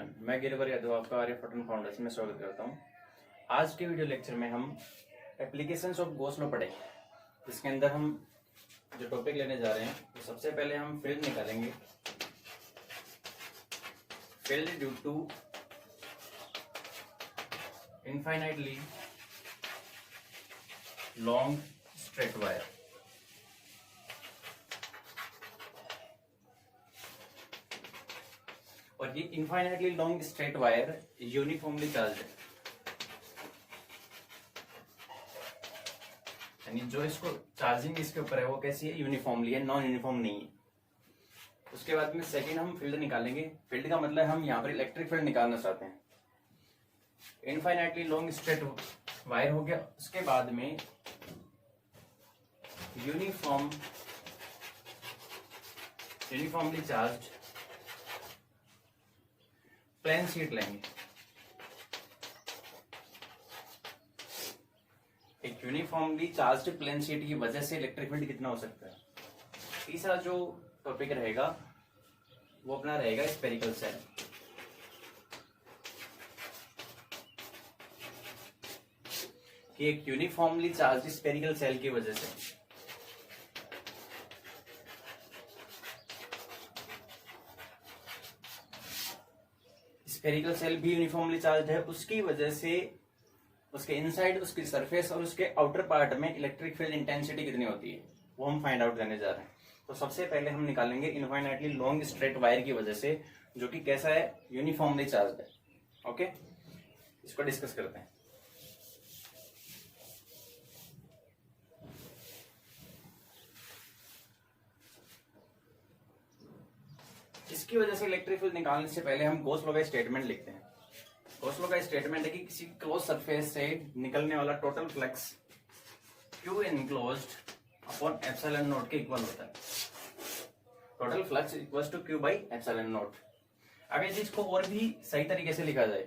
Everyone, मैं गिरिवर यादव आपका आर्य photon foundation में स्वागत करता हूं। आज के वीडियो लेक्चर में हम एप्लीकेशंस ऑफ गॉस लॉ पढ़ेंगे। इसके अंदर हम जो टॉपिक लेने जा रहे हैं तो सबसे पहले हम फील्ड निकालेंगे। Field due to infinitely long straight wire. और ये infinitely long straight wire uniformly charge है, यानी जो इसको चार्जिंग इसके ऊपर है वो कैसी है, यूनिफॉर्मली है, नॉन यूनिफॉर्म नहीं है। उसके बाद में सेकंड हम फील्ड निकालेंगे। फील्ड का मतलब हम यहाँ पर इलेक्ट्रिक फील्ड निकालना चाहते हैं। इनफाइनाइटली लॉन्ग स्ट्रेट वायर हो गया। उसके बाद में यूनिफॉर्मली चार्ज प्लेन शीट लेंगे। एक यूनिफॉर्मली चार्ज्ड प्लेन शीट की वजह से इलेक्ट्रिक फील्ड कितना हो सकता है। तीसरा जो टॉपिक रहेगा वो अपना रहेगा स्फेरिकल सेल। कि एक यूनिफॉर्मली चार्ज्ड स्फेरिकल सेल की वजह से स्फेरिकल सेल भी यूनिफॉर्मली चार्ज है, उसकी वजह से उसके इनसाइड, उसकी सरफेस और उसके आउटर पार्ट में इलेक्ट्रिक फील्ड इंटेंसिटी कितनी होती है वो हम फाइंड आउट करने जा रहे हैं। तो सबसे पहले हम निकालेंगे इनफाइनाइटली लॉन्ग स्ट्रेट वायर की वजह से, जो कि कैसा है, यूनिफॉर्मली चार्ज है। ओके, इसको डिस्कस करते हैं। इसकी वजह से इलेक्ट्रिक फील्ड निकालने से पहले हम गॉस लॉ का स्टेटमेंट लिखते हैं। गॉस लॉ का स्टेटमेंट है कि किसी क्लोज सरफेस से निकलने वाला total flux Q enclosed upon epsilon naught के इक्वल होता है। Total flux equals to Q by epsilon naught. अगर इस चीज को और भी सही तरीके से लिखा जाए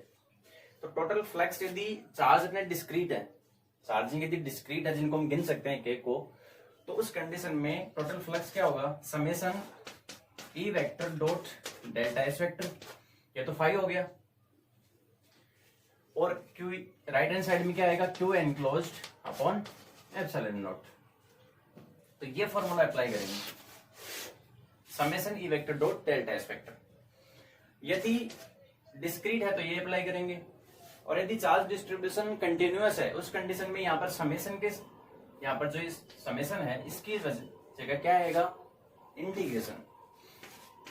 तो टोटल फ्लक्स यदि चार्ज अपने डिस्क्रीट है, चार्जिंग यदि डिस्क्रीट है जिनको हम गिन सकते हैं के को, तो उस कंडीशन में टोटल फ्लक्स क्या होगा, summation E vector dot delta S vector. ये तो 5 हो गया। और Q राइट हैंड साइड में क्या आएगा, Q enclosed upon epsilon not. तो ये फॉर्मूला अप्लाई करेंगे, summation E vector dot delta S vector. यदि डिस्क्रीट है तो ये अप्लाई करेंगे, और यदि चार्ज डिस्ट्रीब्यूशन कंटिन्यूअस है उस कंडीशन में यहाँ पर समेशन के, यहाँ पर जो समेशन है इसकी जगह क्या आएगा, integration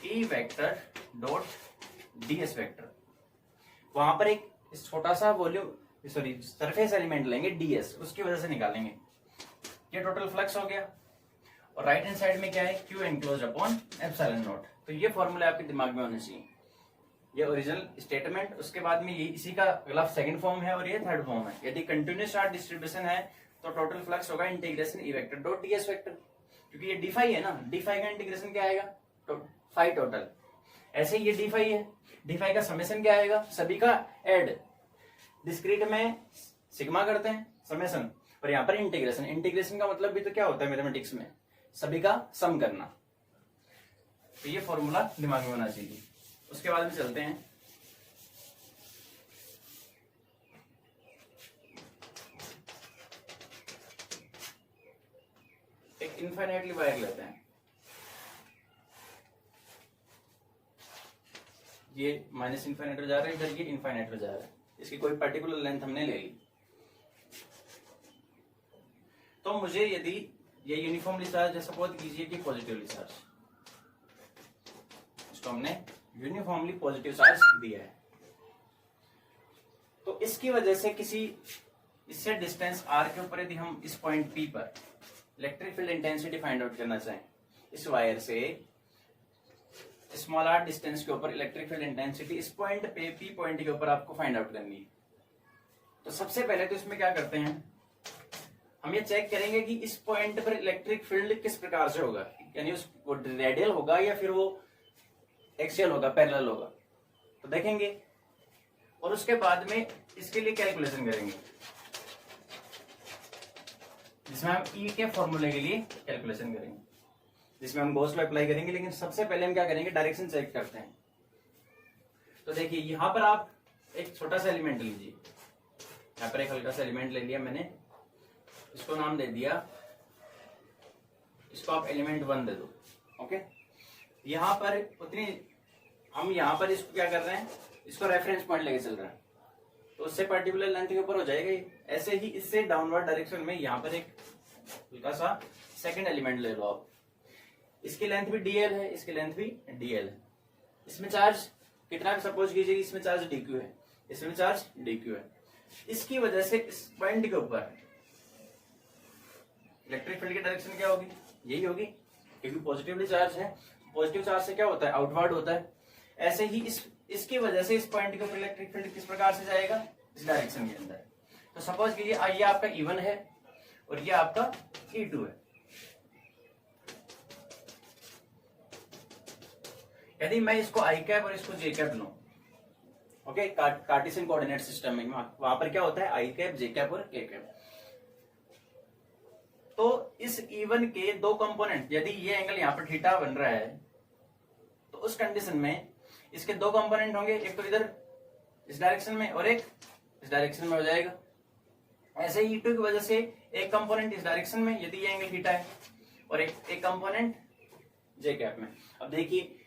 E vector dot ds vector. वहां पर एक छोटा सा वॉल्यूम सरफेस एलिमेंट लेंगे ds, उसकी वजह से निकालेंगे। ये टोटल फ्लक्स हो गया। और राइट हैंड साइड में क्या है, Q enclose upon epsilon not. तो ये फॉर्मूला आपके दिमाग में होने चाहिए। ये ओरिजिनल स्टेटमेंट, उसके बाद में ये इसी का अगला सेकंड फॉर्म है और ये थर्ड फॉर्म है। यदि कंटिन्यूअस चार्ज डिस्ट्रीब्यूशन है तो टोटल फ्लक्स होगा integration E vector dot ds vector, क्योंकि ये d5 है ना, d5 का इंटीग्रेशन क्या आएगा, तो 5 टोटल। ऐसे ही ये d5 है, d5 का समेशन क्या आएगा, सभी का ऐड, डिस्क्रीट में सिग्मा करते हैं समेशन, और यहाँ पर इंटीग्रेशन। इंटीग्रेशन का मतलब भी तो क्या होता है मैथमेटिक्स में, सभी का सम करना। तो ये फॉर्मूला दिमाग में होना चाहिए। उसके बाद में चलते हैं एक इनफाइनाइटली वायर लेते हैं। ये माइनस इनफाइनाइट हो जा रहा है, इधर ये इनफाइनाइट हो जा रहा है। इसकी कोई पर्टिकुलर लेंथ हमने ले ली। तो मुझे यदि ये यूनिफॉर्मली चार्ज है, सपोज कीजिए कि पॉजिटिवली चार्ज, इसको हमने यूनिफॉर्मली पॉजिटिव चार्ज दिया है, तो इसकी वजह से इससे डिस्टेंस r के ऊपर यदि हम इस पॉइंट P पर electric field intensity find out करना चाहें, इस वायर से स्मॉल r डिस्टेंस के ऊपर इलेक्ट्रिक फील्ड इंटेंसिटी इस पॉइंट पे P पॉइंट के ऊपर आपको फाइंड आउट करनी है। तो सबसे पहले तो इसमें क्या करते हैं, हम ये चेक करेंगे कि इस पॉइंट पर इलेक्ट्रिक फील्ड किस प्रकार से होगा, यानी वो रेडियल होगा या फिर वो एक्सियल होगा, पैरेलल होगा, तो देखेंगे। और उसके बाद में इसके लिए कैलकुलेशन करेंगे, जिसमें हम E के फॉर्मूले के लिए कैलकुलेशन करेंगे, जिसमें हम गॉस लॉ अप्लाई करेंगे। लेकिन सबसे पहले हम क्या करेंगे, डायरेक्शन चेक करते हैं। तो देखिए यहां पर आप एक छोटा सा एलिमेंट लीजिए, यहाँ पर एक हल्का सा एलिमेंट ले लिया मैंने, इसको नाम दे दिया, इसको आप एलिमेंट 1 दे दो। ओके, यहां पर उतनी हम यहाँ पर इसको क्या कर रहे हैं, इसको रेफरेंस पॉइंट लेके चल रहे हैं, तो उससे पर्टिकुलर लेंथ के ऊपर हो जाएगा ये। ऐसे ही इससे डाउनवर्ड डायरेक्शन में यहाँ पर एक हल्का सा सेकंड एलिमेंट ले लो आप, इसकी लेंथ भी dl है, इसकी लेंथ भी dl है। इसमें चार्ज कितना, सपोज कीजिए इसमें चार्ज dq है, इसमें चार्ज dq है। इसकी वजह से इस पॉइंट के ऊपर इलेक्ट्रिक फील्ड की डायरेक्शन क्या होगी, यही होगी, क्योंकि पॉजिटिवली चार्ज है। पॉजिटिव चार्ज से क्या होता है, आउटवर्ड होता है। ऐसे ही इसकी वजह से इस पॉइंट के ऊपर इलेक्ट्रिक फील्ड किस प्रकार से जाएगा, इस डायरेक्शन के अंदर। तो सपोज कीजिए ये आपका E1 है और ये आपका E2 है। यदि मैं इसको आई कैप और इसको जे कैप लूं, ओके, कार्टेशियन कोऑर्डिनेट सिस्टम में वहां पर क्या होता है, आई कैप, जे कैप और के कैप। तो इस E1 के दो कंपोनेंट, यदि ये एंगल यहाँ पर थीटा बन रहा है, तो उस कंडीशन में इसके दो कंपोनेंट होंगे, एक तो इधर इस डायरेक्शन में और एक इस डायरेक्शन में हो जाएगा। ऐसे ही E2 की वजह से एक कंपोनेंट इस डायरेक्शन में यदि ये एंगल थीटा है, और एक कंपोनेंट जे कैप में। अब देखिए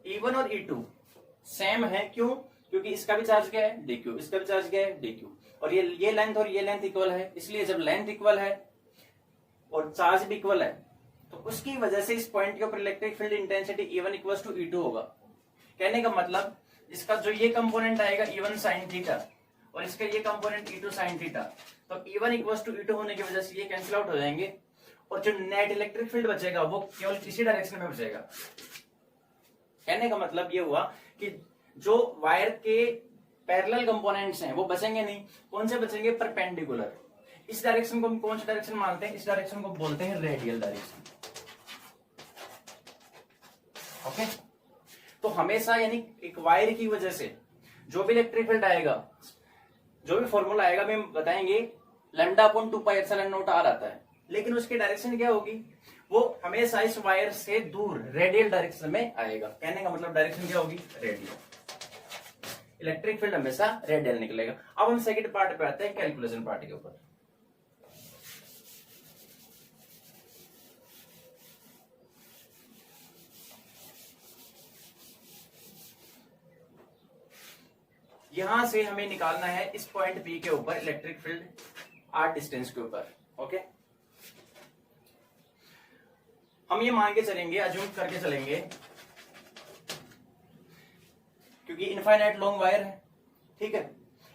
E1 और E2 सेम है, क्यों, क्योंकि इसका भी चार्ज क्या है, dq, इसका भी चार्ज क्या है, dq, और ये लेंथ और ये लेंथ इक्वल है। इसलिए जब लेंथ इक्वल है और चार्ज भी इक्वल है, तो उसकी वजह से इस पॉइंट के ऊपर electric field intensity E1 equals to E2 होगा। कहने का मतलब इसका जो ये कंपोनेंट आएगा E1 sin थीटा और इसका ये कंपोनेंट E2 sin थीटा, तो E1 इक्वल्स टू E2 होने की वजह से ये कैंसिल आउट हो जाएंगे, और जो नेट इलेक्ट्रिक फील्ड बचेगा वो केवल इसी डायरेक्शन में बचेगा। कहने का मतलब ये हुआ कि जो वायर के पैरेलल कंपोनेंट्स हैं वो बचेंगे नहीं। कौन से बचेंगे, परपेंडिकुलर। इस डायरेक्शन को हम कौन सा डायरेक्शन मानते हैं, इस डायरेक्शन को बोलते हैं रेडियल डायरेक्शन। ओके, तो हमेशा यानी एक वायर की वजह से जो भी इलेक्ट्रिक फील्ड आएगा, जो भी फॉर्मूला आएगा, हम बताएंगे λ/2πε0r आता है, लेकिन उसकी डायरेक्शन क्या होगी, वो हमेशा इस वायर से दूर रेडियल डायरेक्शन में आएगा। कहने का मतलब डायरेक्शन क्या होगी, रेडियल। इलेक्ट्रिक फील्ड हमेशा रेडियल निकलेगा। अब हम सेकंड पार्ट पे आते हैं, कैलकुलेशन पार्ट के ऊपर। यहां से हमें निकालना है इस पॉइंट P के ऊपर इलेक्ट्रिक फील्ड r डिस्टेंस के ऊपर। ओके, हम ये मान के चलेंगे, अज्यूम करके चलेंगे, क्योंकि इनफाइनाइट लॉन्ग वायर है, ठीक है,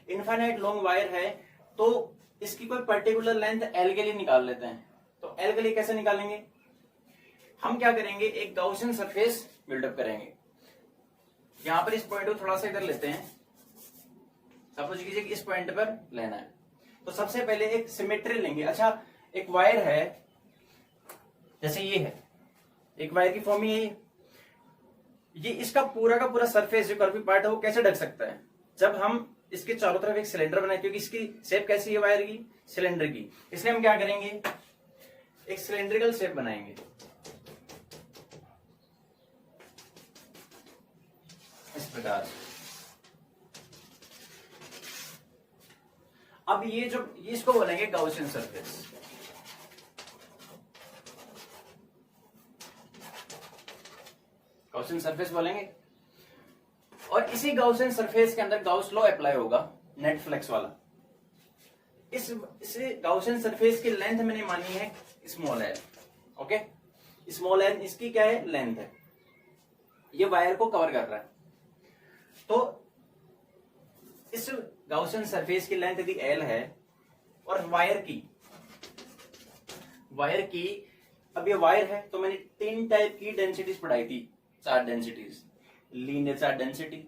इनफाइनाइट लॉन्ग वायर है, तो इसकी कोई पर्टिकुलर लेंथ L के लिए निकाल लेते हैं। तो L के लिए कैसे निकालेंगे, हम क्या करेंगे, एक गाउसियन सरफेस बिल्डअप करेंगे। यहां पर इस पॉइंट को थोड़ा सा इधर लेते हैं, सपोज कीजिए कि इस पॉइंट पर लेना है, तो सबसे पहले एक सिमेट्री लेंगे। अच्छा, एक वायर है, जैसे ये है, एक वायर की फॉर्म ये इसका पूरा का पूरा सरफेस जो कर्वी पार्ट है वो कैसे ढक सकता है, जब हम इसके चारों तरफ एक सिलेंडर बनाए, क्योंकि इसकी शेप कैसी है वायर की, सिलेंडर की। इसलिए हम क्या करेंगे, एक सिलेंड्रिकल शेप बनाएंगे। इस प्रकार से। अब ये जो इसको बोलेंगे गाउसियन सरफेस। गाउसियन सरफेस बोलेंगे, और इसी गाउसियन सरफेस के अंदर गाउस लॉ अप्लाई होगा, नेट फ्लक्स वाला। इस गाउसियन सरफेस की लेंथ मैंने मानी है small L. Okay, small L इसकी क्या है, लेंथ है, ये वायर को कवर कर रहा है। तो इस गाउसियन सरफेस की लेंथ यदि एल है, और वायर की अब ये वायर है, तो मैंने 3 टाइप की डेंसिटीज पढ़ाई थी, 4 densities, linear charge density,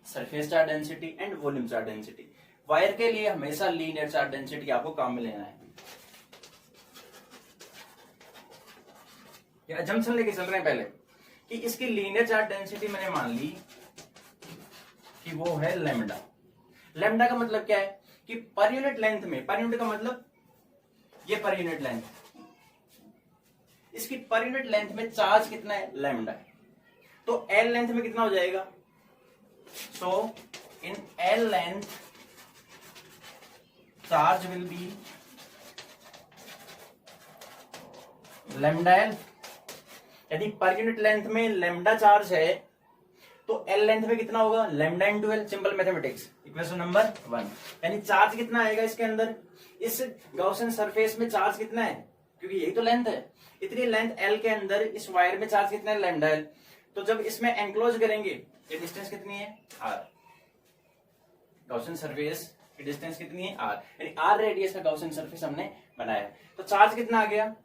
surface charge density and volume charge density. Wire के लिए हमेशा लीनियर चार्ज डेंसिटी आपको काम में लेना है। ये अजम्पशन लेके चल रहे हैं पहले कि इसकी लीनियर चार्ज डेंसिटी मैंने मान ली कि वो है लैम्डा। लैम्डा का मतलब क्या है कि पर यूनिट लेंथ में, पर यूनिट का मतलब ये पर यूनिट लेंथ, इसकी पर यूनिट लेंथ में चार्ज कितना है, लैम्डा है। तो एल लेंथ में कितना हो जाएगा, So in L length charge will be lambda L. यदि पर यूनिट लेंथ में लैम्डा चार्ज है तो एल लेंथ में कितना होगा, lambda into L, simple mathematics, equation number 1। यानी चार्ज कितना आएगा इसके अंदर, इस गॉसियन सरफेस में चार्ज कितना है, क्योंकि यही तो लेंथ है, इतनी लेंथ एल के अंदर इस वायर में चार्ज कितना है, लैम्डा एल। तो जब इसमें एंक्लोज करेंगे ये डिस्टेंस कितनी है, आर। गॉसियन सरफेस की डिस्टेंस कितनी है, आर, यानी आर रेडियस का गॉसियन सरफेस हमने बनाया। तो चार्ज कितना आ गया,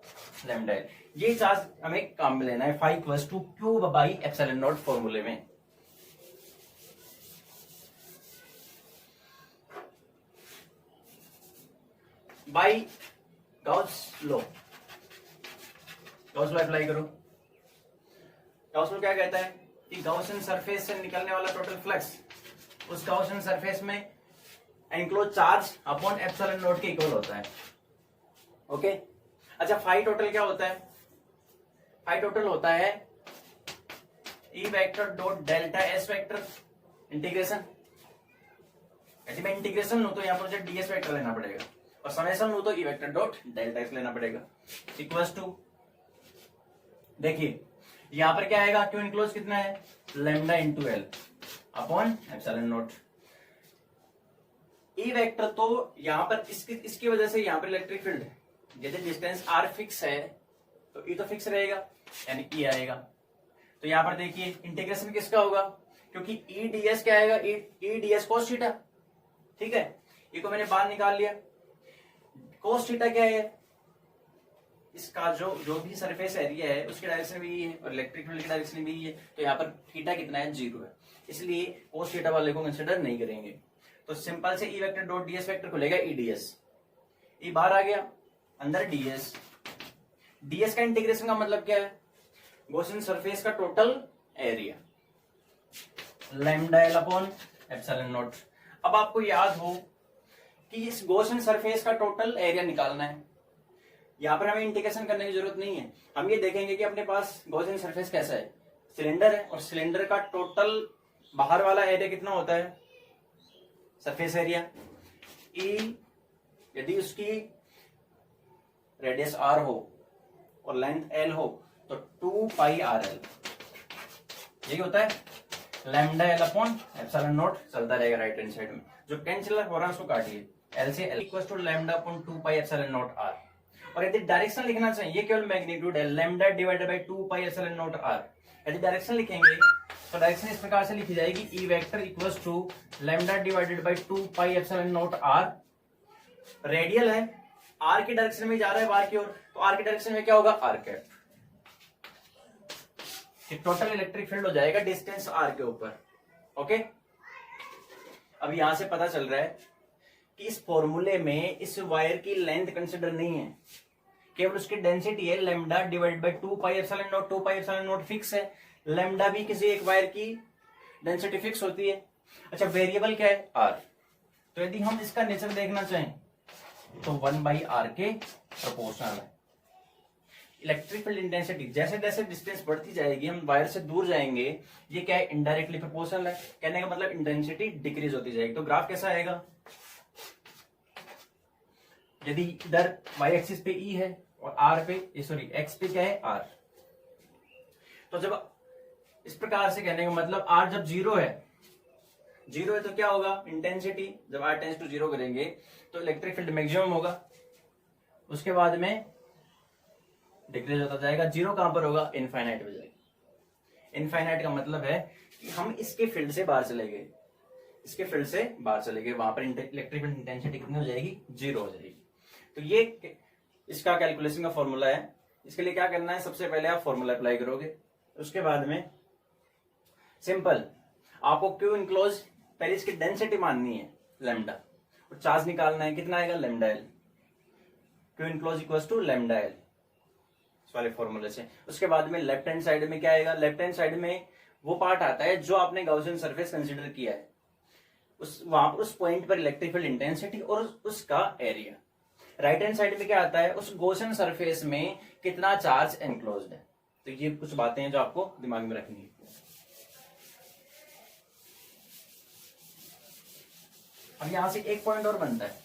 लैम्डा एल। ये चार्ज हमें काम में लेना है, phi equals to Q by epsilon naught फॉर्मूले में। By Gauss law, Gauss law apply करो। गॉस लॉ क्या कहता है कि गॉसियन सरफेस से निकलने वाला टोटल फ्लक्स उस गॉसियन सरफेस में enclose charge upon epsilon naught के इक्वल होता है। ओके, अच्छा फाई टोटल क्या होता है, फाई टोटल होता है E vector dot delta S vector integration. यदि मैं इंटीग्रेशन लूं तो यहां पर मुझे डीएस वेक्टर लेना पड़ेगा, और समेशन लूं तो E vector dot delta S लेना पड़ेगा, इक्वल्स टू, देखिए यहां पर क्या आएगा, क्यों इनक्लोज कितना है, lambda into L upon epsilon not. E vector तो यहां पर इसकी वजह से यहां पर इलेक्ट्रिक फील्ड, यदि डिस्टेंस आर फिक्स है तो ई तो फिक्स रहेगा, यानी ई आएगा। तो यहां पर देखिए इंटीग्रेशन किसका होगा, क्योंकि ई डीएस क्या आएगा, ई डीएस कोस थीटा, ठीक है, ई को मैंने बाहर निकाल लिया। कोस थीटा क्या है, इसका जो भी सरफेस एरिया है उसके डायरेक्शन भी है और इलेक्ट्रिक फील्ड की डायरेक्शन भी है, तो यहाँ पर थीटा कितना है, 0 है, इसलिए कोस थीटा वाले को कंसिडर नहीं करेंगे। तो सिंपल से E vector dot DS vector खुलेगा, ई डीएस, ई बाहर आ गया, अंदर डीएस। डीएस का इंटीग्रेशन का मतलब क्या है, गॉसियन सरफेस का total area, lambda L upon epsilon not. अब आपको याद हो कि इस गॉसियन सरफेस का टोटल एरिया निकालना है, यहां पर हमें इंटीग्रेशन करने की जरूरत नहीं है। हम ये देखेंगे कि अपने पास गॉसियन सरफेस कैसा है, सिलेंडर है, और सिलेंडर का टोटल बाहर वाला एरिया कितना होता है, सरफेस एरिया, ई, यदि उसकी रेडियस आर हो और लेंथ एल हो तो 2 पाई आर एल, यही होता है, lambda L upon epsilon not चलता रहेगा राइट हैंड साइड में। जो कैंसिल हो रहा है उसको काटिए, एल से L equal to lambda upon 2 pi epsilon not are. और यदि डायरेक्शन लिखना चाहिए, केवल मैग्नीट्यूड है, lambda divided by 2 pi epsilon not R. यदि डायरेक्शन लिखेंगे तो डायरेक्शन इस प्रकार से लिखी जाएगी, E vector equals to lambda divided by 2 pi epsilon not R. Radial है, आर की डायरेक्शन में जा रहा है बाहर की ओर, तो आर की डायरेक्शन में क्या होगा, R cap. Total electric field हो जाएगा डिस्टेंस आर के ऊपर। ओके, अब यहां से पता चल रहा है कि इस फॉर्मूले में इस वायर की लेंथ कंसिडर नहीं है, केवल उसकी डेंसिटी है, lambda divided by 2 pi epsilon not. 2 pi epsilon not fix है, लैम्डा भी किसी एक वायर की डेंसिटी फिक्स होती है। अच्छा, वेरिएबल क्या है, आर। तो यदि हम इसका नेचर देखना चाहें तो 1 बाई आर के प्रोपोर्शनल है। इलेक्ट्रिक फील्ड इंटेंसिटी जैसे जैसे डिस्टेंस बढ़ती जाएगी, हम वायर से दूर जाएंगे, ये क्या है, इनडायरेक्टली प्रोपोर्शनल है। कहने का मतलब इंटेंसिटी डिक्रीज होती जाएगी। तो ग्राफ कैसा आएगा, यदि इधर वाई एक्सिस पे ई है और आर पे, एक्स पे क्या है, आर, तो जब इस प्रकार से कहने का मतलब आर जब 0 है तो क्या होगा, इंटेंसिटी जब आर टेंस टू 0 करेंगे तो इलेक्ट्रिक फील्ड मैक्सिमम होगा, उसके बाद में डिक्रीज होता जाएगा। 0 कहां पर होगा, इनफाइनाइट पे जाएगा। इनफाइनाइट का मतलब है कि हम इसके फील्ड से बाहर चले गए, इसके फील्ड से बाहर चले गए, वहां पर इलेक्ट्रिक फील्ड इंटेंसिटी कितनी हो जाएगी, 0 हो जाएगी। तो ये इसका कैलकुलेशन का फॉर्मूला है। इसके लिए क्या करना है, सबसे पहले आप फॉर्मूला अप्लाई करोगे, उसके बाद में सिंपल आपको क्यू इनक्लोज, पहले इसकी डेंसिटी माननी है लैम्डा, और चार्ज निकालना है, कितना आएगा, lambda L. Q enclose equals to lambda L इस वाले फॉर्मूले से। उसके बाद में लेफ्ट हैंड साइड में क्या आएगा, लेफ्ट हैंड साइड में वो पार्ट आता है जो आपने गॉसियन सरफेस कंसीडर किया है, वहां पर उस पॉइंट पर इलेक्ट्रिक फील्ड इंटेंसिटी और उसका एरिया। राइट हैंड साइड में क्या आता है, उस गॉसियन सरफेस में कितना चार्ज एनक्लोज्ड है। तो ये कुछ बातें हैं जो आपको दिमाग में रखनी है। अब यहां से एक पॉइंट और बनता है,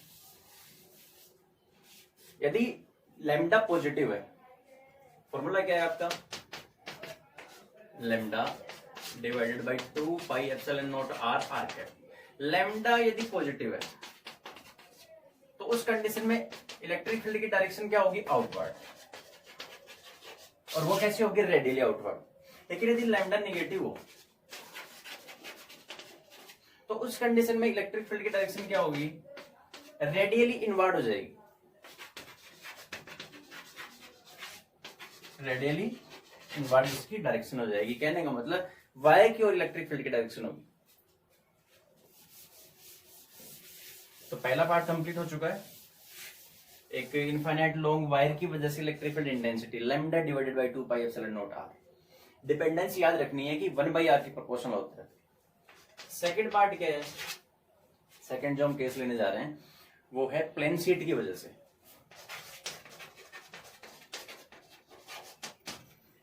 यदि लैम्डा पॉजिटिव है, फॉर्मूला क्या है आपका, lambda divided by 2 pi epsilon not R R cap. Lambda यदि पॉजिटिव है तो उस कंडीशन में इलेक्ट्रिक फील्ड की डायरेक्शन क्या होगी, आउटवर्ड, और वो कैसे होगी, रेडियली आउटवर्ड। लेकिन यदि लैम्डा नेगेटिव हो तो उस कंडीशन में इलेक्ट्रिक फील्ड की डायरेक्शन क्या होगी, रेडियली इनवर्ड हो जाएगी, रेडियली इनवर्ड इसकी डायरेक्शन हो जाएगी। कहने का मतलब वायर की ओर इलेक्ट्रिक फील्ड की डायरेक्शन होगी। तो पहला पार्ट कंप्लीट हो चुका है। एक इनफाइनाइट लॉन्ग वायर की वजह से electric field intensity lambda divided by 2 pi epsilon not R. Dependence याद रखनी है कि 1/r की प्रोपोर्शनल होता है। सेकंड पार्ट क्या है, सेकंड जो हम केस लेने जा रहे हैं वो है प्लेन शीट की वजह से।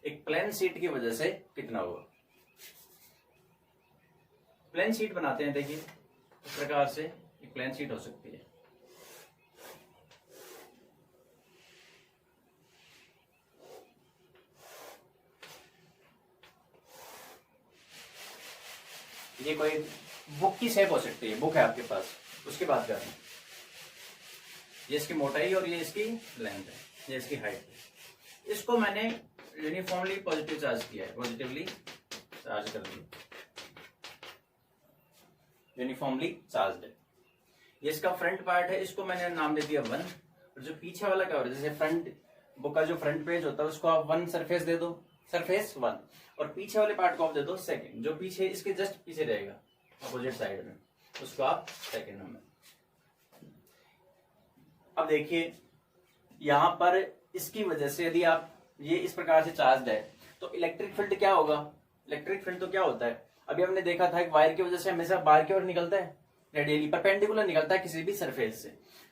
एक प्लेन शीट की वजह से कितना होगा, प्लेन शीट बनाते हैं। देखिए इस प्रकार से एक प्लेन शीट हो सकती है, ये कोई बुक की शेप हो सकती है, बुक है आपके पास, उसकी बात कर रहे हैं। ये इसकी मोटाई और ये इसकी लेंथ है, ये इसकी हाइट है। इसको मैंने यूनिफॉर्मली पॉजिटिव चार्ज किया है, पॉजिटिवली चार्ज कर दिया, यूनिफॉर्मली चार्ज है। ये इसका फ्रंट पार्ट है, इसको मैंने नाम दे दिया 1। और जो पीछे वाला क्या हो रहा है, जैसे फ्रंट बुक का जो फ्रंट पेज होता है उसको आप 1 सरफेस दे दो, सरफेस 1, और पीछे वाले पार्ट को आप दे दो सेकंड, जो पीछे इसके जस्ट पीछे रहेगा अपोजिट साइड में, उसको आप सेकंड नंबर। अब देखिए यहां पर इसकी वजह से यदि आप ये इस प्रकार से चार्ज है तो इलेक्ट्रिक फील्ड क्या होगा, इलेक्ट्रिक फील्ड तो क्या होता है, अभी हमने देखा था कि वायर की वजह से हमेशा बाहर की ओर निकलता है, रेडियली परपेंडिकुलर निकलता है किसी भी सरफेस से।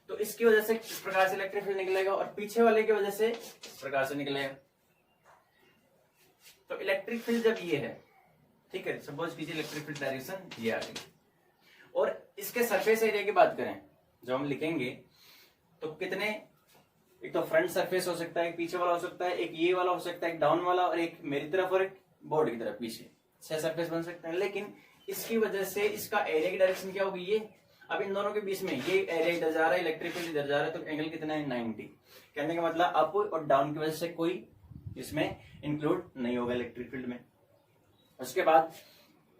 तो इसकी वजह से इस प्रकार से इलेक्ट्रिक फील्ड निकलेगा और पीछे वाले की वजह से इस प्रकार से निकलेगा। तो इलेक्ट्रिक फील्ड जब ये है, ठीक है, सपोज कीजिए इलेक्ट्रिक फील्ड डायरेक्शन ये आ रही, और इसके सरफेस एरिया की बात करें जब हम लिखेंगे तो कितने, एक तो फ्रंट सरफेस हो सकता है, एक पीछे वाला हो सकता है, एक ये वाला हो सकता है, एक डाउन वाला, और एक मेरी तरफ और एक बोर्ड की तरफ पीछे, 6 सरफेस बन सकते हैं। लेकिन इसकी वजह से इसका एरिया की डायरेक्शन क्या होगी, ये अब इन दोनों के बीच में ये एरिया इधर जा रहा है, इलेक्ट्रिक फील्ड इधर जा रहा है, तो एंगल कितना है 90। कहने का मतलब अप और डाउन की वजह से कोई इसमें इंक्लूड नहीं होगा इलेक्ट्रिक फील्ड में। उसके बाद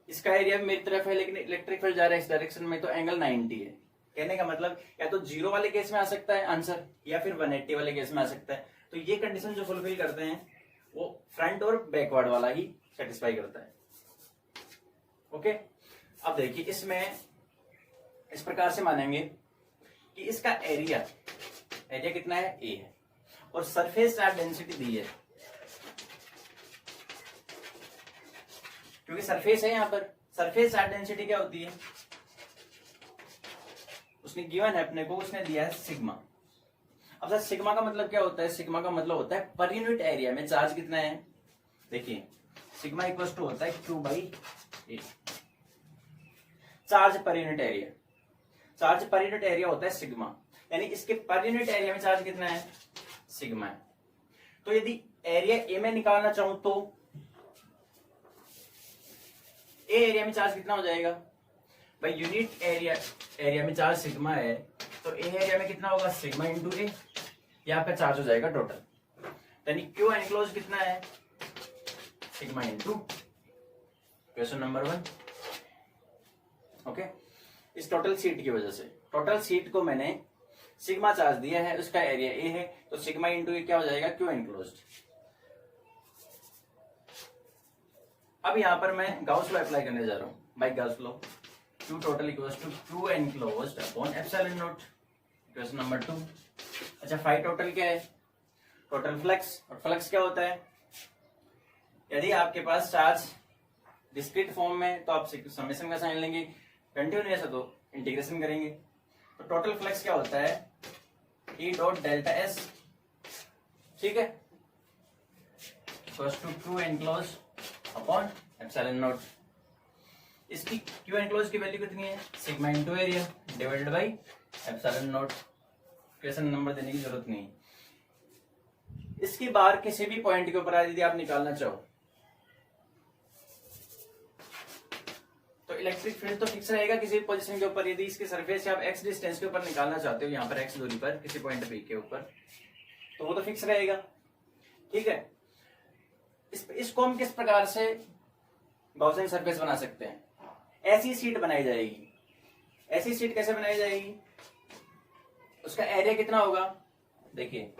इसका एरिया मेरी तरफ है लेकिन इलेक्ट्रिक फील्ड जा रहा है इस डायरेक्शन में, तो एंगल 90 है। कहने का मतलब या तो 0 वाले केस में आ सकता है आंसर, या फिर 180 वाले केस में आ सकता है। तो ये कंडीशन जो फुलफिल करते हैं वो फ्रंट और बैकवर्ड वाला ही सेटिस्फाई करता है। ओके, अब देखिए इसमें इस प्रकार से मानेंगे कि इसका एरिया कितना है, ए है, और सरफेस चार्ज डेंसिटी दी है, क्योंकि सरफेस है यहां पर। सरफेस चार्ज डेंसिटी क्या होती है, उसने गिवन है अपने को, उसने दिया है सिग्मा। अब सर सिग्मा का मतलब क्या होता है, सिग्मा का मतलब होता है पर यूनिट एरिया में चार्ज कितना है। देखिए सिग्मा इक्वल टू होता है Q/A, charge per unit area, charge per unit area होता है सिग्मा, यानी इसके पर यूनिट एरिया में चार्ज कितना है, सिग्मा है। तो यदि एरिया ए में निकालना चाहूं तो ए एरिया में चार्ज कितना हो जाएगा भाई, यूनिट एरिया में चार्ज सिग्मा है, तो ए एरिया में कितना होगा, सिग्मा इंटू ए, ये आपका चार्ज हो जाएगा टोटल। यानी क्यू एनक्लोज कितना है, sigma into, question number 1। Okay, इस टोटल सीट की वजह से, टोटल सीट को मैंने सिग्मा चार्ज दिया है, उसका एरिया ए है, तो सिग्मा इंटू ए क्या हो जाएगा, क्यू एनक्लोज। अब यहां पर मैं गाउस लॉ अप्लाई करने जा रहा हूं, by Gauss law, Q total equals to Q enclosed upon epsilon naught, question number 2। अच्छा फाई टोटल क्या है, टोटल फ्लक्स, और फ्लक्स क्या होता है, यदि आपके पास चार्ज डिस्क्रीट फॉर्म में तो आप समेशन का साइन लेंगे, कंटिन्यूअस है तो इंटीग्रेशन करेंगे। तो टोटल फ्लक्स क्या होता है, E डॉट डेल्टा S, ठीक है, equals to Q enclosed upon epsilon naught। इसकी क्यू एनक्लोज की वैल्यू कितनी है, sigma into area divided by epsilon naught. Question number देने की जरूरत नहीं। इसकी बार किसी भी पॉइंट के ऊपर यदि आप निकालना चाहो तो इलेक्ट्रिक फील्ड तो फिक्स रहेगा किसी भी पोजीशन के ऊपर। यदि इसके सरफेस से आप x डिस्टेंस के ऊपर निकालना चाहते हो, यहाँ पर x दूरी पर किसी पॉइंट p के ऊपर, तो वो तो फिक्स रहेगा। ठीक है, इसको हम किस प्रकार से गॉसियन सरफेस बना सकते हैं? ऐसी शीट बनाई जाएगी। ऐसी शीट कैसे बनाई जाएगी? उसका एरिया कितना होगा? देखिए,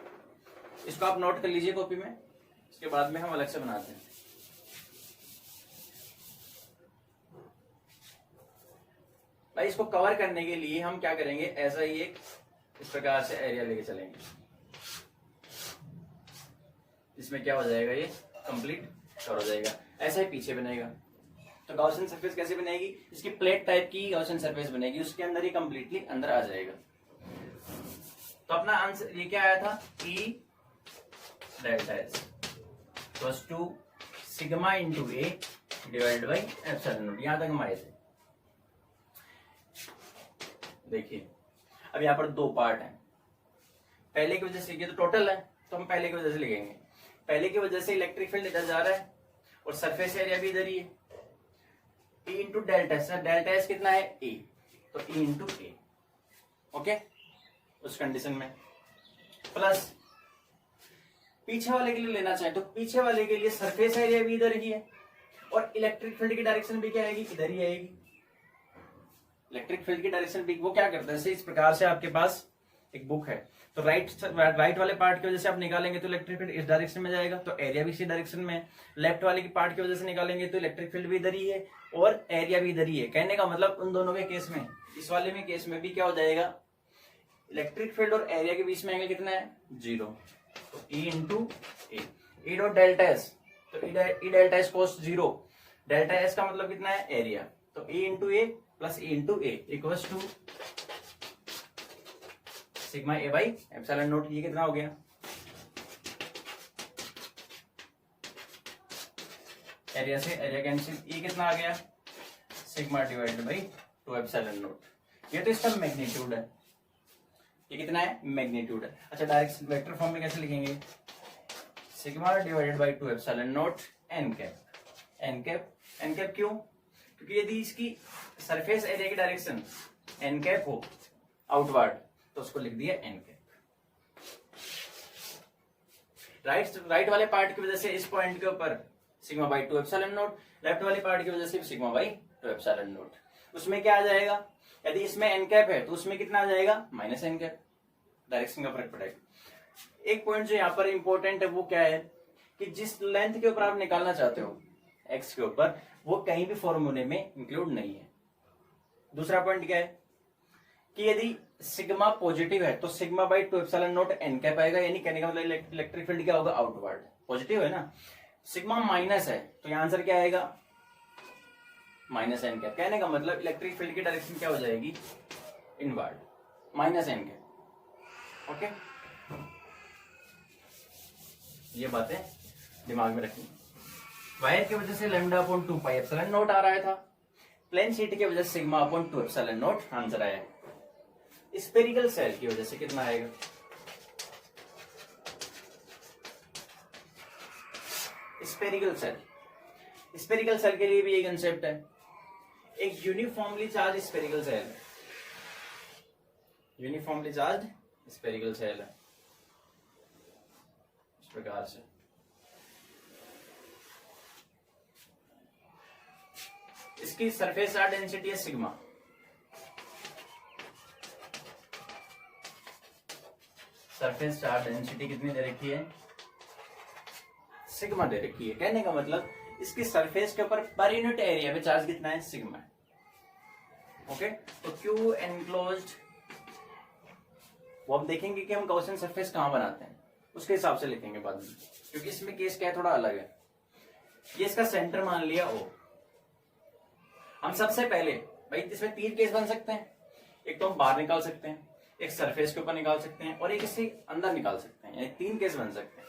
इसको आप नोट कर लीजिए कॉपी में, इसके बाद में हम अलग से बनाते हैं। भाई इसको कवर करने के लिए हम क्या करेंगे, ऐसा ही एक इस प्रकार से एरिया लेके चलेंगे, इसमें क्या हो जाएगा, ये कंप्लीट कवर हो जाएगा। ऐसा ही पीछे बनेगा। तो गॉसियन सरफेस कैसे बनेगी? इसकी प्लेट टाइप की गॉसियन सरफेस बनेगी, उसके अंदर ही कंप्लीटली अंदर आ जाएगा। तो अपना आंसर ये क्या आया था, E delta S equals to sigma into A divided by epsilon naught. यहां तक हम आए थे। देखिए, अब यहाँ पर दो पार्ट हैं। पहले की वजह से ये तो टोटल है, तो हम पहले की वजह से लिखेंगे। पहले की वजह से इलेक्ट्रिक फील्ड इधर जा रहा है और सरफेस एरिया भी इधर ही है। E into delta S, delta S कितना है, E, तो E इंटू ए। ओके, उस कंडीशन में प्लस पीछे वाले के लिए लेना चाहे तो पीछे वाले के लिए सरफेस एरिया भी इधर ही है और इलेक्ट्रिक फील्ड की डायरेक्शन भी क्या आएगी, इधर ही आएगी। इलेक्ट्रिक फील्ड की डायरेक्शन भी वो क्या करता है, जैसे इस प्रकार से आपके पास एक बुक है, तो राइट वाले पार्ट की वजह से आप निकालेंगे तो इलेक्ट्रिक फील्ड इस डायरेक्शन में जाएगा, तो एरिया भी इसी डायरेक्शन में। लेफ्ट वाले की पार्ट की वजह से निकालेंगे तो इलेक्ट्रिक फील्ड भी इधर ही है और एरिया भी इधर ही है। कहने का मतलब उन दोनों के केस में, इस वाले में केस में भी क्या हो जाएगा, इलेक्ट्रिक फील्ड और एरिया के बीच में एंगल कितना है, 0। तो E into A, E dot delta S, तो E delta S cos 0, delta S का मतलब कितना है, एरिया, तो E into A plus E into A equals to sigma A by epsilon naught. ये कितना हो गया, एरिया से एरिया कैंसिल, ये कितना आ गया, sigma divided by 2 epsilon naught. ये तो इसका मैग्नीट्यूड है, ये कितना है, मैग्नीट्यूड है। अच्छा, डायरेक्ट वेक्टर फॉर्म में कैसे लिखेंगे, sigma divided by 2 epsilon naught N cap. N cap क्यों, क्योंकि यदि इसकी सरफेस एरिया की डायरेक्शन एन कैप हो आउटवर्ड तो उसको लिख दिया एन कैप। राइट वाले पार्ट की वजह से इस पॉइंट के ऊपर sigma by 2 epsilon naught, left वाले पार्ट की वजह से सिग्मा बाई 2 एप्सिलॉन नॉट। उसमें क्या आ जाएगा, यदि इसमें एन कैप है तो उसमें कितना आ जाएगा, माइनस एन कैप। डायरेक्शन का फर्क पड़ेगा। एक पॉइंट जो यहाँ पर इंपॉर्टेंट है वो क्या है कि जिस लेंथ के ऊपर आप निकालना चाहते हो एक्स के ऊपर, वो कहीं भी फॉर्मूले में इंक्लूड नहीं है। दूसरा पॉइंट क्या है कि यदि सिग्मा पॉजिटिव है तो sigma by 2 epsilon naught N cap आएगा, यानी कहने का मतलब इलेक्ट्रिक फील्ड क्या होगा, आउटवर्ड। पॉजिटिव है ना, सिग्मा माइनस है तो यहाँ आंसर क्या आएगा, माइनस एन कैप। कहने का मतलब इलेक्ट्रिक फील्ड की डायरेक्शन क्या हो जाएगी, inward, minus n cap. Okay, ये बातें दिमाग में रखनी। वायर की वजह से lambda upon 2 pi epsilon not आ रहा था, प्लेन शीट की वजह से sigma upon 2 epsilon not answer आया। स्फेरिकल सेल की वजह से कितना आएगा, स्फेरिकल सेल के लिए भी एक कंसेप्ट है, एक यूनिफॉर्मली चार्ज स्फेरिकल सेल है, यूनिफॉर्मली चार्ज स्फेरिकल सेल है इस प्रकार से। इसकी सरफेस चार्ज डेंसिटी है सिग्मा, सरफेस चार्ज डेंसिटी कितनी दे रखी है, सिग्मा दे रखी है। कहने का मतलब इसकी सरफेस के ऊपर पर यूनिट एरिया पे चार्ज कितना है, सिग्मा है। ओके, तो क्यू एनक्लोज्ड, वो हम देखेंगे कि हम गॉसियन सरफेस कहां बनाते हैं, उसके हिसाब से लिखेंगे बाद में, क्योंकि इसमें केस क्या है, थोड़ा अलग है। ये इसका सेंटर मान लिया ओ। हम सबसे पहले भाई इसमें 3 केस बन सकते हैं, एक तो हम बाहर निकाल सकते हैं, एक सरफेस के ऊपर निकाल सकते हैं और एक इससे अंदर निकाल सकते हैं, यानी 3 केस बन सकते हैं।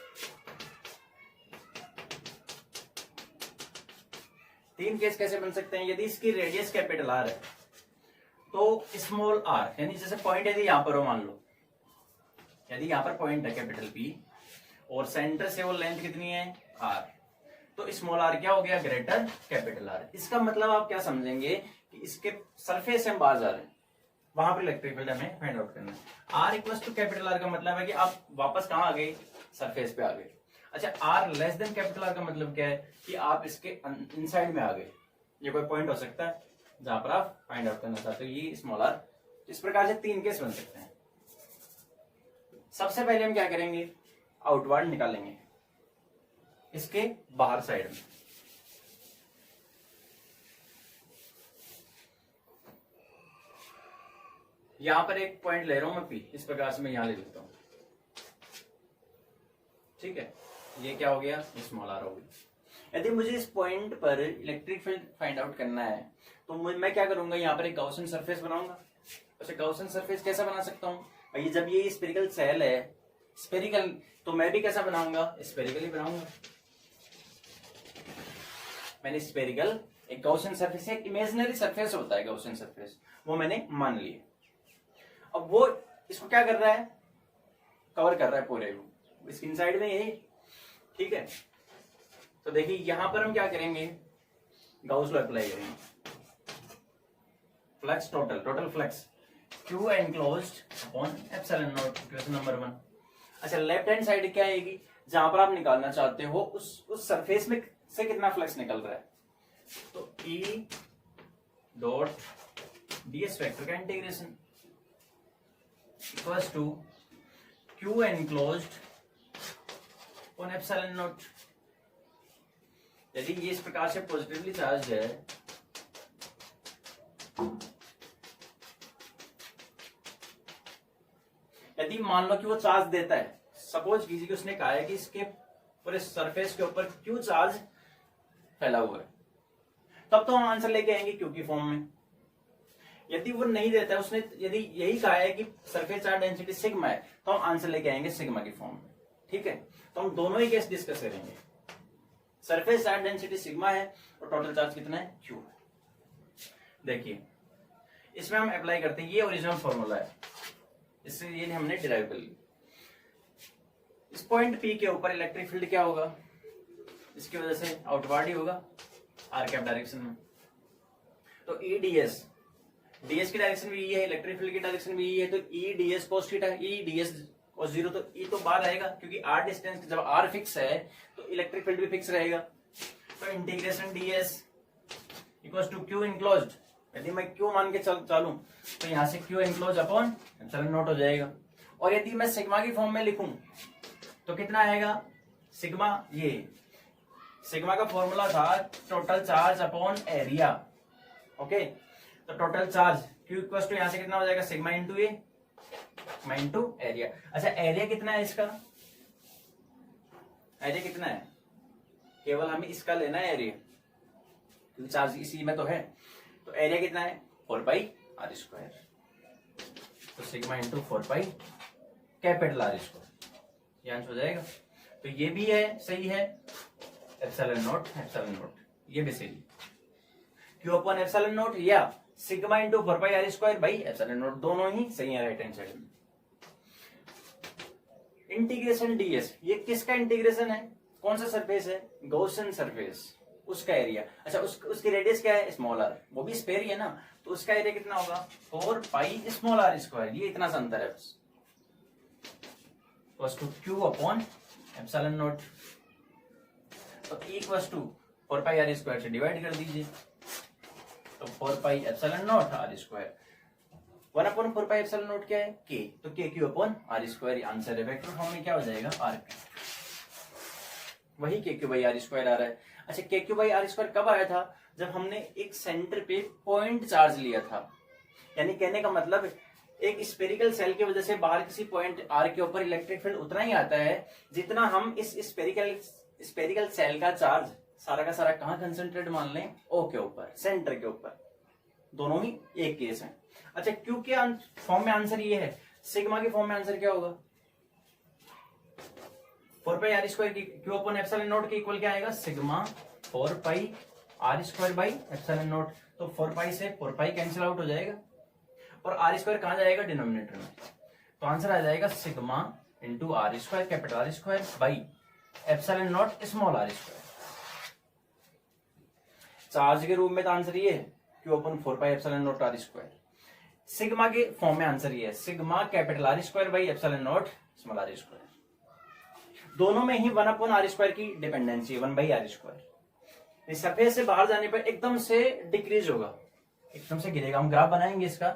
3 केस कैसे बन सकते हैं, यदि इसकी रेडियस कैपिटल आर है तो स्मॉल आर यानी जैसे पॉइंट यदि यहां पर हो, मान लो यदि यहां पर पॉइंट है कैपिटल पी और सेंटर से वो लेंथ कितनी है आर, तो स्मॉल आर क्या हो गया ग्रेटर कैपिटल आर। इसका मतलब आप क्या समझेंगे कि इसके सरफेस से हम बाहर जा रहे हैं, वहां पर इलेक्ट्रिक फील्ड हमें फाइंड आउट करना है। R equal to capital R का मतलब है कि आप वापस कहां आ गए, सरफेस पे आ गए। अच्छा, R less than capital R का मतलब क्या है कि आप इसके इनसाइड में आ गए। ये कोई पॉइंट हो सकता है जहां पर आप फाइंड आउट करना चाहते हो, ये स्मॉल आर। इस प्रकार से 3 केस बन सकते हैं। सबसे पहले हम क्या करेंगे, आउटवर्ड निकालेंगे इसके बाहर साइड में। यहां पर एक पॉइंट ले रहा हूं मैं पी, इस प्रकार से मैं यहां ले लेता हूं, ठीक है। ये क्या हो गया, स्मॉल आर हो गई। यदि मुझे इस पॉइंट पर इलेक्ट्रिक फील्ड फाइंड आउट करना है तो मैं क्या करूंगा, यहाँ पर एक गाउसियन सरफेस बनाऊंगा। अच्छा, गाउसियन सरफेस कैसा बना सकता हूँ भाई, जब ये स्फेरिकल सेल है, स्फेरिकल, तो मैं भी कैसा बनाऊंगा, स्फेरिकल ही बनाऊंगा। मैंने स्फेरिकल एक गाउसियन सरफेस, एक इमेजिनरी सरफेस होता है गाउसियन सरफेस, वो मैंने मान लिया। अब वो इसको क्या कर रहा है, कवर कर रहा है पूरे को, इसकी इनसाइड में यही, ठीक है। तो देखिए यहां पर हम क्या करेंगे, गाउस लॉ अप्लाई करेंगे। Flux total flux Q enclosed upon epsilon not, equation number 1। अच्छा, लेफ्ट हैंड साइड क्या आएगी, जहां पर आप निकालना चाहते हो उस सरफेस में से कितना फ्लक्स निकल रहा है, तो E डॉट ds वेक्टर का integration equals to Q enclosed upon epsilon naught. यदि ये इस प्रकार से पॉजिटिवली चार्ज है, यदि मान लो कि वो चार्ज देता है, सपोज कीजिए कि उसने कहा है कि इसके पूरे सरफेस के ऊपर क्यू चार्ज फैला हुआ है, तब तो हम आंसर लेके आएंगे क्यू की फॉर्म में। यदि वो नहीं देता है, उसने यदि यही कहा है कि सरफेस चार्ज डेंसिटी सिग्मा है, तो हम आंसर लेके आएंगे सिग्मा की फॉर्म में, ठीक है। तो हम दोनों ही केस डिस्कस करेंगे। सरफेस चार्ज डेंसिटी सिग्मा है और टोटल चार्ज कितना है, क्यू है। देखिए इसमें हम अप्लाई करते हैं, ये ओरिजिनल फॉर्मूला है, इससे ये हमने डिराइव कर ली। इस पॉइंट पी के ऊपर इलेक्ट्रिक फील्ड क्या होगा, इसकी वजह से आउटवर्ड ही होगा आर कैप डायरेक्शन में। तो ई डीएस, डीएस की डायरेक्शन भी ई है, इलेक्ट्रिक फील्ड की डायरेक्शन भी ई है, तो E DS cos theta, E DS cos 0, तो ई तो बाहर आएगा क्योंकि आर डिस्टेंस, जब आर फिक्स है तो इलेक्ट्रिक फील्ड भी फिक्स रहेगा। तो integration DS equals to Q enclosed, यदि मैं क्यू मान के चालू तो यहां से Q enclose upon epsilon naught हो जाएगा। और यदि मैं सिग्मा की फॉर्म में लिखूं तो कितना आएगा, सिग्मा, ये सिग्मा का फॉर्मूला था total charge upon area, okay. तो total charge q equals to यहां से कितना हो जाएगा, sigma into a, sigma into area. अच्छा, एरिया कितना है इसका, एरिया कितना है, केवल हमें इसका लेना है एरिया, क्योंकि चार्ज इसी में तो है। तो एरिया कितना है, 4 पाई आर स्क्वायर, तो sigma into 4 pi capital R square, ये आंसर हो जाएगा। तो ये भी है, सही है, एप्सिलॉन नॉट ये भी सही, क्यू अपॉन एप्सिलॉन नॉट या sigma into 4 pi are square by epsilon naught, दोनों ही सही है राइट हैंड साइड में। इंटीग्रेशन डीएस, ये किसका इंटीग्रेशन है, कौन सा सरफेस है, गॉसियन सरफेस, उसका एरिया। अच्छा, उसकी रेडियस क्या है, स्मॉल आर, वो भी स्फेयर ही है ना, तो उसका एरिया कितना होगा, 4 पाई स्मॉल आर स्क्वायर, ये इतना सा अंतर है बस, equals to q upon epsilon not. तो E equals to 4 pi are square से डिवाइड कर दीजिए, तो 4 pi epsilon not are square, 1 upon 4 pi epsilon not क्या है, K, तो K q upon are square, answer है। वेक्टर फॉर्म में क्या हो जाएगा, R, वही K q by are square आ रहा है। अच्छा, K q by are square कब आया था, जब हमने एक सेंटर पे पॉइंट चार्ज लिया था, यानी कहने का मतलब एक स्फेरिकल सेल की वजह से बाहर किसी पॉइंट आर के ऊपर इलेक्ट्रिक फील्ड उतना ही आता है जितना हम इस स्फेरिकल सेल का चार्ज सारा का सारा कहां कंसंट्रेट मान लें, ओ के ऊपर, सेंटर के ऊपर, दोनों ही एक केस है। अच्छा, क्यू के फॉर्म में आंसर ये है, सिग्मा की फॉर्म में आंसर क्या होगा, 4 पाई आर स्क्वायर की क्यू अपॉन एप्सिलॉन नॉट के इक्वल क्या आएगा, sigma 4 pi are square by epsilon not. तो 4 पाई से 4 पाई कैंसिल आउट हो जाएगा, और आर स्क्वायर कहां जाएगा, डिनोमिनेटर में। तो आंसर आ जाएगा sigma into R square capital are square by epsilon naught small R square. Charge के रूप में तो आंसर ये है Q upon 4 pi epsilon not are square. Sigma के फॉर्म में आंसर ये है sigma capital are square by epsilon naught small R square. दोनों में ही 1 अपॉन आर स्क्वायर की डिपेंडेंसी 1 बाई आर स्क्वायर। इस सरफेस से बाहर जाने पर एकदम से डिक्रीज होगा, एकदम से गिरेगा। हम ग्राफ बनाएंगे इसका।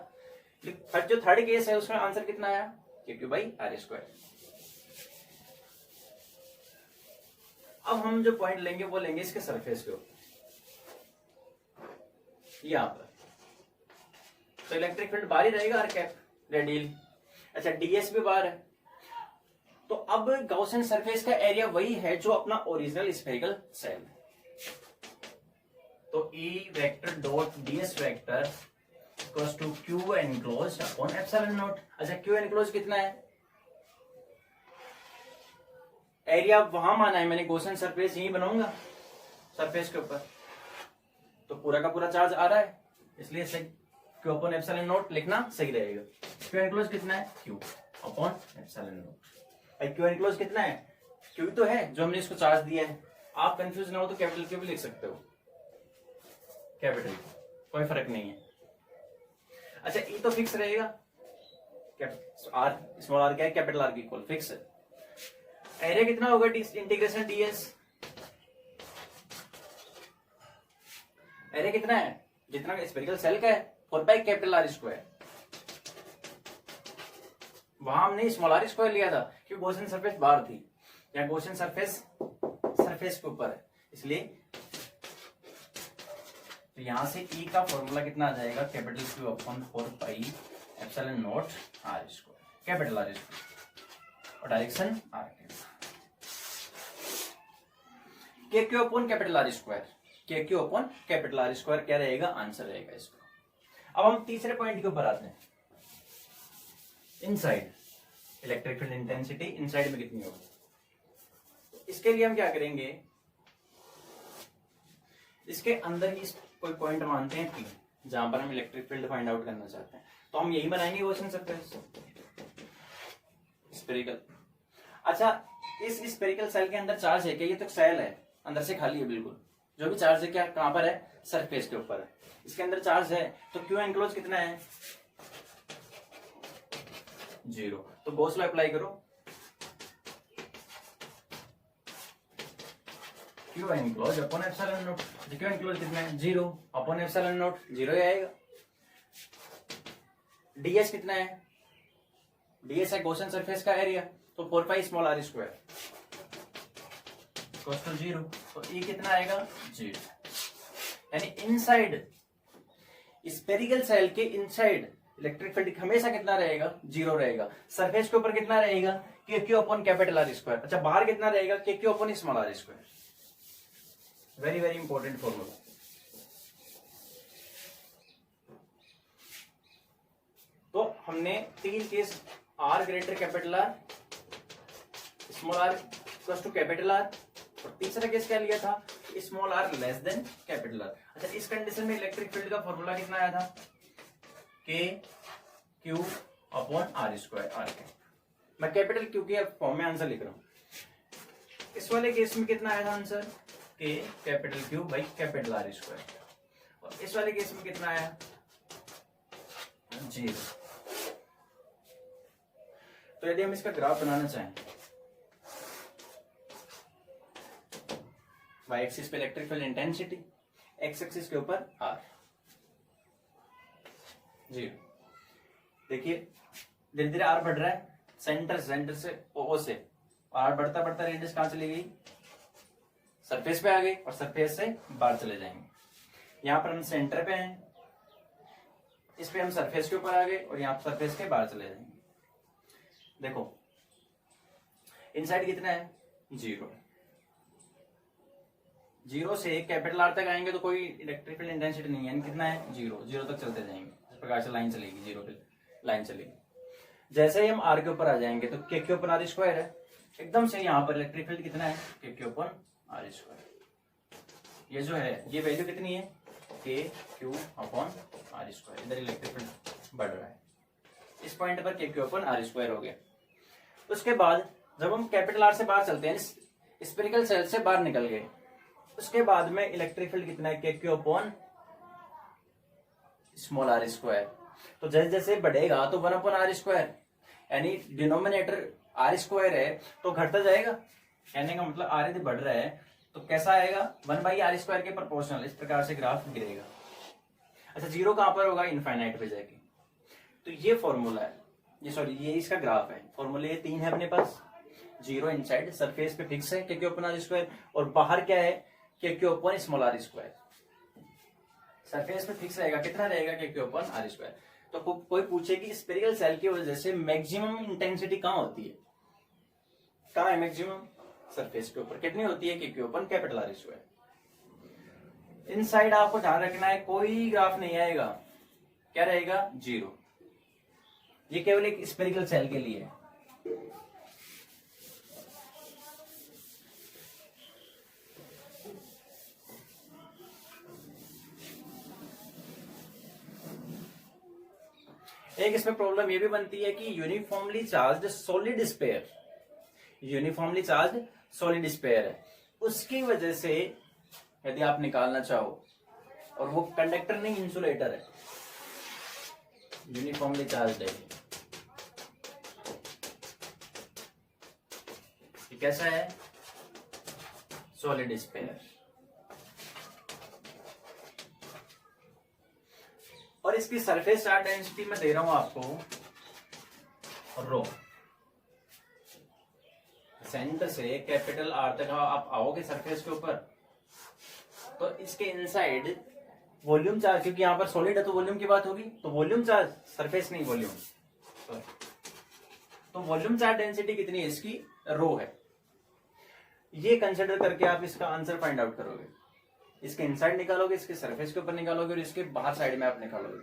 जो थर्ड केस है उसमें आंसर कितना आया, क्यू बाई आर स्क्वायर। अब हम जो पॉइंट लेंगे वो लेंगे इसके सरफेस के ऊपर, यहां पर। तो इलेक्ट्रिक फील्ड बाहर ही रहेगा आर कैप रेडियल। अच्छा, डीएस भी बाहर है। तो अब गॉसियन सरफेस का एरिया वही है जो अपना ओरिजिनल स्फेरिकल सेल है। तो E vector dot ds vector equals to Q enclosed upon epsilon naught. अच्छा, Q एनक्लोज्ड कितना है, एरिया वहां माना है मैंने, गॉसियन सरफेस यही बनाऊंगा सरफेस के ऊपर। तो पूरा का पूरा चार्ज आ रहा है, इसलिए सही Q अपॉन एप्सिलॉन नॉट लिखना सही रहेगा। Q एनक्लोज्ड कितना है, Q upon epsilon not. Q enclosed कितना है, Q तो है जो हमने इसको चार्ज दिया है। आप कंफ्यूज ना हो तो कैपिटल Q भी लिख सकते हो, कैपिटल, कोई फर्क नहीं है। अच्छा, E तो फिक्स रहेगा, आर स्मॉल आर क्या है, कैपिटल आर की इक्वल फिक्स है। एरिया कितना होगा इंटीग्रेशन डीएस, एरिया कितना है जितना स्फेरिकल सेल का है 4 पाई कैपिटल आर स्क्वायर। वहां हमने स्मॉल आर स्क्वायर लिया था क्योंकि गॉसियन सरफेस बाहर थी, या गॉसियन सरफेस सरफेस के ऊपर है, इसलिए। तो यहां से E का फॉर्मूला कितना आ जाएगा, capital Q upon 4 pi epsilon not are square capital are square और direction r K Q upon capital are square, K Q upon capital are square क्या रहेगा, आंसर रहेगा इसका। अब हम तीसरे पॉइंट के ऊपर आते हैं, inside electric field intensity inside में कितनी होगी। इसके लिए हम क्या करेंगे, इसके अंदर ही कोई पॉइंट मानते हैं P, जहां पर हम इलेक्ट्रिक फील्ड फाइंड आउट करना चाहते हैं। तो हम यही बनाएंगे गॉसियन सरफेस स्फेरिकल। अच्छा, इस स्फेरिकल सेल के अंदर चार्ज है क्या, ये तो सेल है, अंदर से खाली है बिल्कुल। जो भी चार्ज है क्या कहां पर है, सरफेस के ऊपर है। इसके अंदर चार्ज है तो Q एनक्लोज कितना है, 0। तो गॉस लॉ अप्लाई करो, Q enclose upon epsilon not. Q enclose कितना है, 0 अपॉन एप्सिलॉन नॉट, 0 ही आएगा। ds कितना है, ds है गॉसियन सरफेस का एरिया, तो 4 pi small R square equals to 0। तो E कितना आएगा, 0। यानी इनसाइड स्फेरिकल सेल के इनसाइड इलेक्ट्रिक फील्ड हमेशा कितना रहेगा, 0 रहेगा। सरफेस के ऊपर कितना रहेगा, K Q upon capital are square. अच्छा, बाहर कितना रहेगा, K Q upon small R square. Very very important formula. तो हमने 3 case, R greater capital R, small R equals to capital R, और तीसरा केस क्या लिया था, small R less than capital R. अच्छा, इस कंडीशन में इलेक्ट्रिक फील्ड का फॉर्मूला कितना आया था, K Q upon are square R के। मैं कैपिटल क्यू के फॉर्म में आंसर लिख रहा हूं। इस वाले केस में कितना आया था आंसर, के capital Q by capital R square, और इस वाले केस में कितना आया, 0। तो यदि हम इसका ग्राफ बनाना चाहें, वाई एक्सिस पे electric field intensity, x axis के ऊपर आर, 0। देखिए धीरे धीरे आर बढ़ रहा है, सेंटर से ओ से, और आर बढ़ता बढ़ता रेडियस कहां चली गई, सरफेस पे आ गई, और सरफेस से बाहर चले जाएंगे। यहां पर हम सेंटर पे हैं, इस पे हम सरफेस के ऊपर आ गए, और यहां सरफेस के बाहर चले जाएंगे। देखो इनसाइड कितना है, 0। 0 से कैपिटल आर तक आएंगे तो कोई इलेक्ट्रिक फील्ड इंटेंसिटी नहीं है, कितना है, 0 तक चलते जाएंगे। इस प्रकार से लाइन चलेगी, 0 पे लाइन चलेगी। जैसे ही हम आर के ऊपर आ जाएंगे तो के क्यू अपन आर स्क्वायर है, एकदम से यहाँ पर इलेक्ट्रिक फील्ड कितना है, K Q upon are square. ये जो है ये वैल्यू कितनी है, K Q upon are square. इधर इलेक्ट्रिक फील्ड बढ़ रहा है। पॉइंट पर के क्यू अपन आर स्क्वायर हो गया। उसके बाद जब हम कैपिटल आर से बाहर चलते हैं, स्फेरिकल सेल से बाहर निकल गए, उसके बाद में इलेक्ट्रिक फील्ड कितना है, K Q upon small R square. तो जैसे जैसे बढ़ेगा तो 1 अपॉन आर स्क्वायर, यानी डिनोमिनेटर आर स्क्वायर है तो घटता जाएगा। कहने का मतलब आर यदि बढ़ रहा है तो कैसा आएगा, 1/r स्क्वायर के प्रोपोर्शनल। इस प्रकार से ग्राफ गिरेगा। अच्छा, जीरो कहां पर होगा, इनफाइनाइट पे जाके। तो ये फॉर्मूला है, ये इसका ग्राफ है। फॉर्मूले ये 3 है अपने पास। जीरो इनसाइड सरफेस पे फिक्स है K Q upon are square, और बाहर क्या है, K Q upon small R square. Surface पे फिक्स रहेगा, कितना रहेगा, K Q upon are square. तो कोई पूछे कि स्फेरिकल सेल की वजह से मैक्सिमम इंटेंसिटी कहां होती है, कहां है मैक्सिमम, सरफेस के ऊपर। कितनी होती है, K Q upon capital are square. Inside आपको ध्यान रखना है, कोई ग्राफ नहीं आएगा, क्या रहेगा, जीरो। ये केवल एक स्फेरिकल सेल के लिए है। एक इसमें प्रॉब्लम ये भी बनती है कि uniformly charged solid sphere, uniformly charged solid sphere है, उसकी वजह से यदि आप निकालना चाहो, और वो कंडक्टर नहीं इंसुलेटर है, यूनिफॉर्मली चार्ज्ड है, ये कैसा है, सॉलिड स्फीयर। और इसकी सरफेस चार्ज डेंसिटी मैं दे रहा हूं आपको रो। सेंटर से कैपिटल आर तक आप आओगे सरफेस के ऊपर, तो इसके इनसाइड वॉल्यूम चार्ज, क्योंकि यहां पर सॉलिड है तो वॉल्यूम की बात होगी, तो वॉल्यूम चार्ज, सरफेस नहीं वॉल्यूम, तो वॉल्यूम चार्ज डेंसिटी कितनी है इसकी, रो है। ये कंसिडर करके आप इसका आंसर फाइंड आउट करोगे। इसके इनसाइड निकालोगे, इसके सरफेस के ऊपर निकालोगे, और इसके बाहर साइड में आप निकालोगे।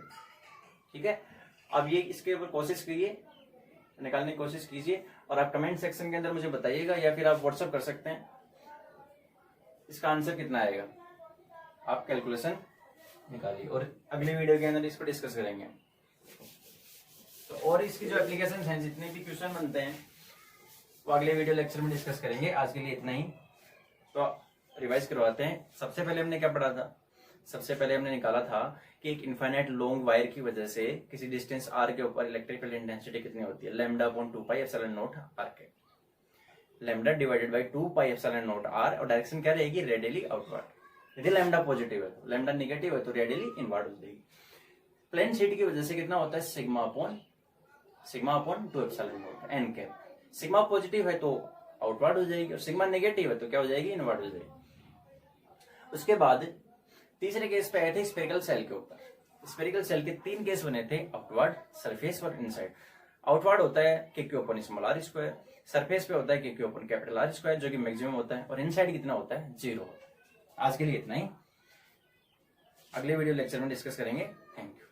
ठीक है, अब ये इसके ऊपर कोशिश कीजिए, निकालने की कोशिश कीजिए, और आप कमेंट सेक्शन के अंदर मुझे बताइएगा, या फिर आप व्हाट्सएप कर सकते हैं, इसका आंसर कितना आएगा। आप कैलकुलेशन निकालिए, और अगली वीडियो के अंदर इस पर डिस्कस करेंगे। तो और इसकी जो एप्लीकेशन है, जितने भी क्वेश्चन बनते हैं, वो अगले वीडियो लेक्चर में डिस्कस करेंगे। आज के लिए इतना ही। तो रिवाइज करवाते हैं। सबसे पहले हमने क्या पढ़ा था, सबसे पहले हमने निकाला था कि एक इनफाइनाइट लॉन्ग वायर की वजह से किसी डिस्टेंस आर के ऊपर इलेक्ट्रिकल इंटेंसिटी कितनी होती है, lambda upon 2 pi epsilon not r के, lambda divided by 2 pi epsilon not are, और डायरेक्शन क्या रहेगी, रेडियली आउटवर्ड। यदि लैम्डा पॉजिटिव है तो, लैम्डा नेगेटिव है तो रेडियली इनवर्ड हो जाएगी। प्लेन शीट की वजह से कितना होता है, sigma upon 2 epsilon naught N cap. Sigma positive है तो आउटवर्ड हो जाएगी, और सिग्मा नेगेटिव है तो क्या हो जाएगी, इनवर्ड हो जाएगी। उसके बाद तीसरे केस पे आए थे स्फेरिकल सेल के ऊपर। स्फेरिकल सेल के 3 केस बने थे, आउटवर्ड, सरफेस और इनसाइड। आउटवर्ड होता है K Q upon small R square, surface पे होता है K Q upon capital are square, जो कि मैक्सिमम होता है, और इनसाइड कितना होता है, 0 होता है। आज के लिए इतना ही, अगले वीडियो लेक्चर में डिस्कस करेंगे। Thank you.